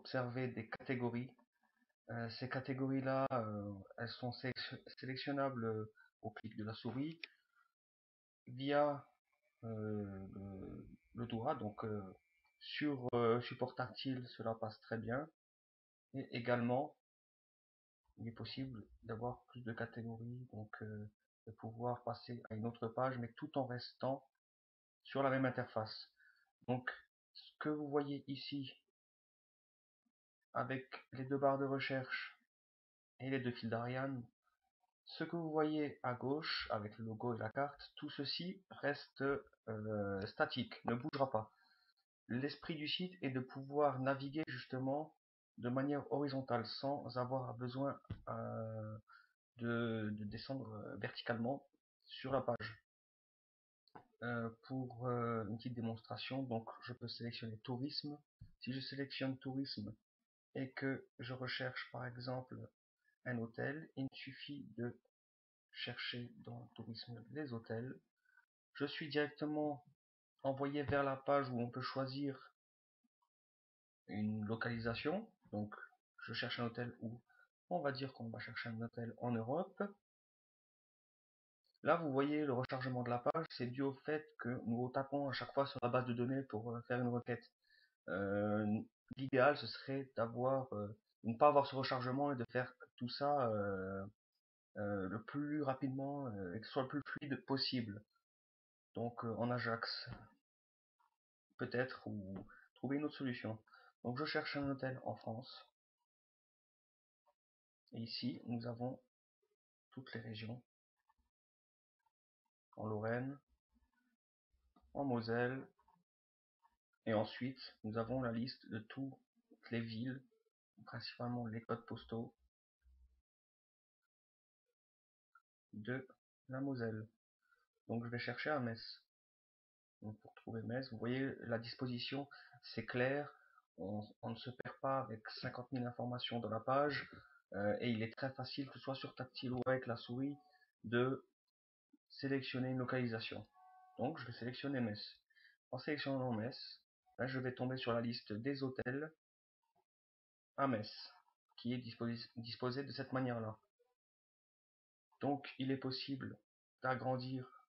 observer des catégories. Ces catégories-là, elles sont sélectionnables au clic de la souris via le doigt. Donc sur support tactile, cela passe très bien. Et également, il est possible d'avoir plus de catégories, donc de pouvoir passer à une autre page, mais tout en restant sur la même interface. Donc, ce que vous voyez ici, avec les deux barres de recherche et les deux fils d'Ariane, ce que vous voyez à gauche, avec le logo et la carte, tout ceci reste statique, ne bougera pas. L'esprit du site est de pouvoir naviguer justement de manière horizontale, sans avoir besoin de descendre verticalement sur la page. Pour une petite démonstration, donc je peux sélectionner tourisme. Si je sélectionne tourisme et que je recherche par exemple un hôtel, il me suffit de chercher dans tourisme les hôtels. Je suis directement envoyé vers la page où on peut choisir une localisation. Donc je cherche un hôtel où on va dire qu'on va chercher un hôtel en Europe. Là, vous voyez le rechargement de la page, c'est dû au fait que nous tapons à chaque fois sur la base de données pour faire une requête. L'idéal, ce serait d'avoir, ne pas avoir ce rechargement et de faire tout ça le plus rapidement et que ce soit le plus fluide possible. Donc en Ajax, peut-être, ou trouver une autre solution. Donc je cherche un hôtel en France. Et ici, nous avons toutes les régions. En Lorraine, en Moselle, et ensuite nous avons la liste de toutes les villes, principalement les codes postaux de la Moselle. Donc je vais chercher à Metz. Donc pour trouver Metz, vous voyez la disposition, c'est clair, on ne se perd pas avec 50 000 informations dans la page, et il est très facile, que ce soit sur tactile ou avec la souris, de sélectionner une localisation. Donc je vais sélectionner Metz. En sélectionnant Metz, là, je vais tomber sur la liste des hôtels à Metz, qui est disposée de cette manière-là. Donc il est possible d'agrandir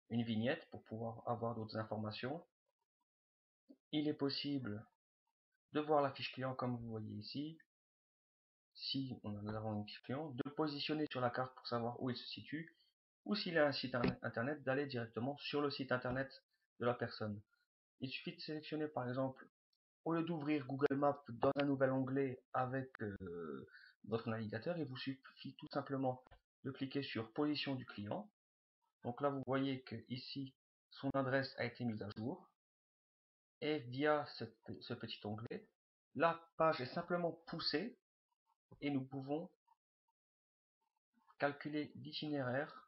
une vignette pour pouvoir avoir d'autres informations. Il est possible de voir la fiche client comme vous voyez ici, si nous avons une fiche client, de positionner sur la carte pour savoir où il se situe, ou s'il a un site internet, d'aller directement sur le site internet de la personne. Il suffit de sélectionner par exemple, au lieu d'ouvrir Google Maps dans un nouvel onglet avec votre navigateur, il vous suffit tout simplement de cliquer sur position du client. Donc là vous voyez que ici son adresse a été mise à jour, et via ce petit onglet, la page est simplement poussée et nous pouvons calculer l'itinéraire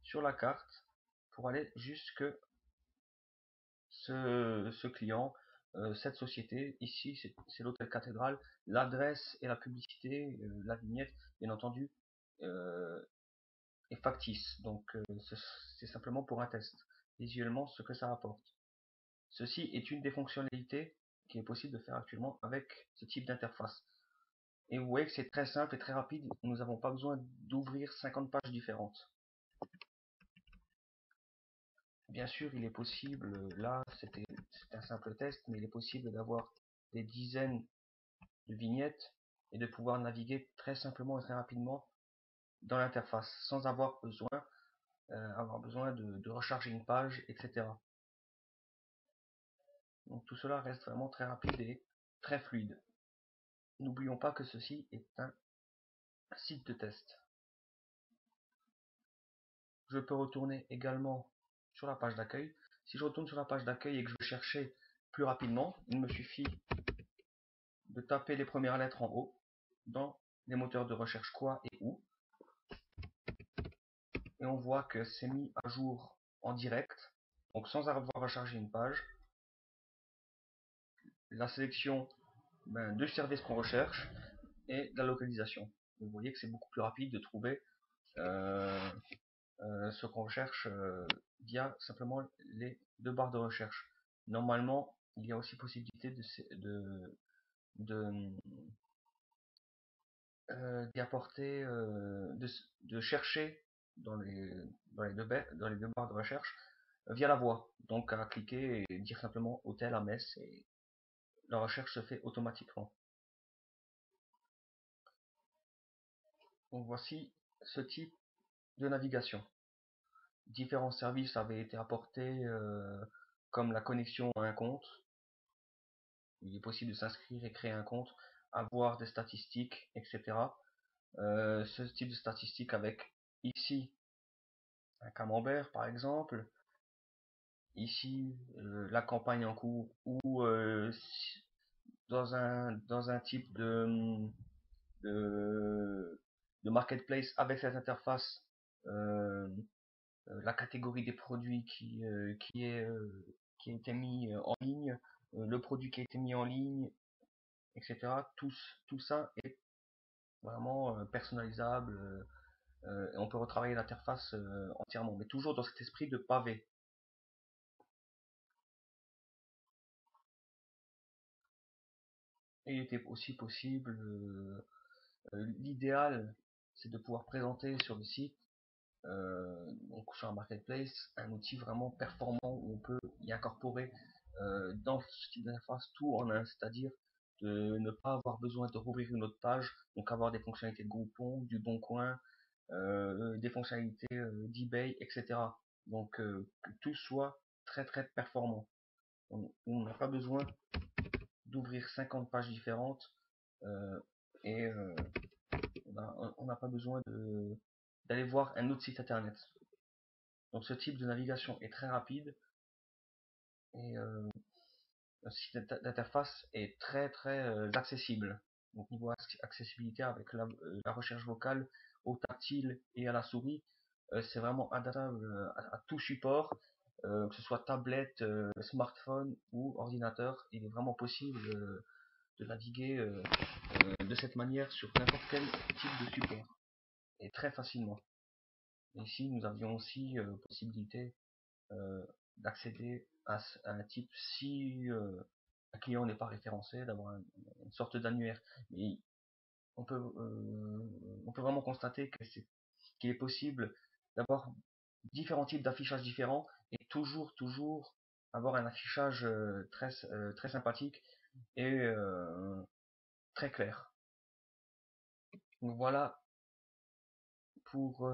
sur la carte pour aller jusque ce client, cette société. Ici c'est l'hôtel Cathédrale, l'adresse et la publicité, la vignette bien entendu est factice, donc c'est simplement pour un test visuellement ce que ça apporte. Ceci est une des fonctionnalités qui est possible de faire actuellement avec ce type d'interface. Et vous voyez que c'est très simple et très rapide, nous n'avons pas besoin d'ouvrir 50 pages différentes. Bien sûr, il est possible, là c'est un simple test, mais il est possible d'avoir des dizaines de vignettes et de pouvoir naviguer très simplement et très rapidement dans l'interface sans avoir besoin de recharger une page, etc. Donc tout cela reste vraiment très rapide et très fluide. N'oublions pas que ceci est un site de test. Je peux retourner également sur la page d'accueil. Si je retourne sur la page d'accueil et que je veux chercher plus rapidement, il me suffit de taper les premières lettres en haut dans les moteurs de recherche quoi et où. Et on voit que c'est mis à jour en direct, donc sans avoir rechargé une page. La sélection du service qu'on recherche et de la localisation. Vous voyez que c'est beaucoup plus rapide de trouver ce qu'on recherche via simplement les deux barres de recherche. Normalement, il y a aussi possibilité de d'y apporter, de chercher dans dans les deux barres de recherche via la voix. Donc à cliquer et dire simplement hôtel à Metz et la recherche se fait automatiquement. Donc voici ce type de navigation. Différents services avaient été apportés comme la connexion à un compte. Il est possible de s'inscrire et créer un compte, avoir des statistiques, etc. Ce type de statistiques avec ici un camembert par exemple, ici la campagne en cours ou dans un type de, de marketplace avec cette interface, euh, la catégorie des produits qui a été mis en ligne, le produit qui a été mis en ligne, etc. Tout ça est vraiment personnalisable et on peut retravailler l'interface entièrement, mais toujours dans cet esprit de pavé. Et il était aussi possible, l'idéal, c'est de pouvoir présenter sur le site, donc sur un marketplace, un outil vraiment performant où on peut y incorporer dans ce type d'interface tout en un, c'est-à-dire de ne pas avoir besoin de rouvrir une autre page, donc avoir des fonctionnalités de Groupon, du Bon Coin, des fonctionnalités d'eBay, etc. Donc que tout soit très performant. On n'a pas besoin d'ouvrir 50 pages différentes euh, et on n'a pas besoin d'aller voir un autre site internet. Donc ce type de navigation est très rapide et le site d'interface est très accessible. Donc niveau accessibilité avec la recherche vocale au tactile et à la souris, c'est vraiment adaptable à tout support, que ce soit tablette, smartphone ou ordinateur. Il est vraiment possible de naviguer de cette manière sur n'importe quel type de support et très facilement. Ici, nous avions aussi possibilité euh, d'accéder à un type si un client n'est pas référencé, d'avoir une sorte d'annuaire. Mais on peut vraiment constater qu'il est possible d'avoir différents types d'affichages différents et toujours avoir un affichage très sympathique et très clair. Donc voilà pour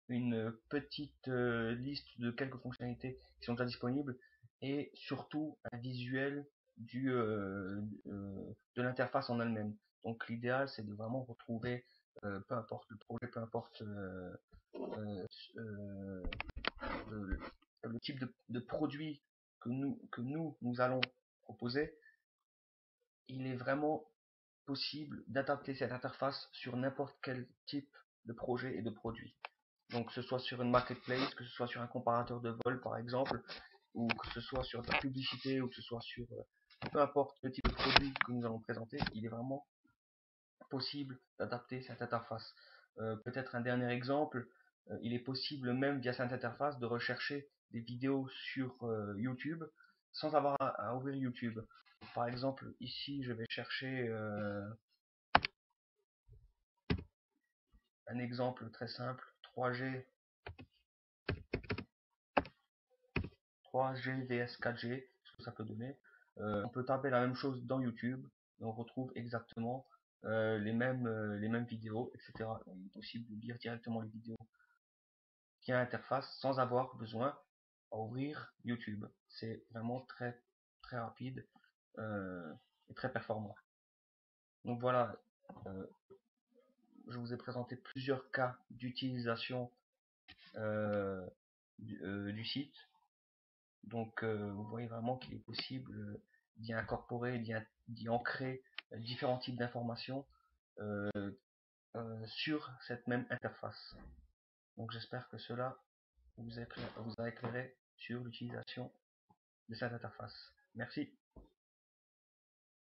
une petite liste de quelques fonctionnalités qui sont déjà disponibles et surtout un visuel de l'interface en elle-même. Donc l'idéal c'est de vraiment retrouver, peu importe le projet, peu importe euh, euh, le, le type de produit que nous allons proposer, il est vraiment possible d'adapter cette interface sur n'importe quel type de projet et de produit. Donc que ce soit sur une marketplace, que ce soit sur un comparateur de vol par exemple, ou que ce soit sur de la publicité, ou que ce soit sur peu importe le type de produit que nous allons présenter, il est vraiment possible d'adapter cette interface. Peut-être un dernier exemple, il est possible même via cette interface de rechercher des vidéos sur YouTube sans avoir à ouvrir YouTube. Par exemple, ici je vais chercher un exemple très simple, 3G 3G vs 4G, ce que ça peut donner. On peut taper la même chose dans YouTube et on retrouve exactement les mêmes vidéos, etc. Il est possible de lire directement les vidéos via l'interface sans avoir besoin à ouvrir YouTube. C'est vraiment très rapide et très performant. Donc voilà, euh, je vous ai présenté plusieurs cas d'utilisation euh, du site. Donc vous voyez vraiment qu'il est possible d'y incorporer, d'y ancrer différents types d'informations euh, sur cette même interface. Donc j'espère que cela vous a éclairé sur l'utilisation de cette interface. Merci.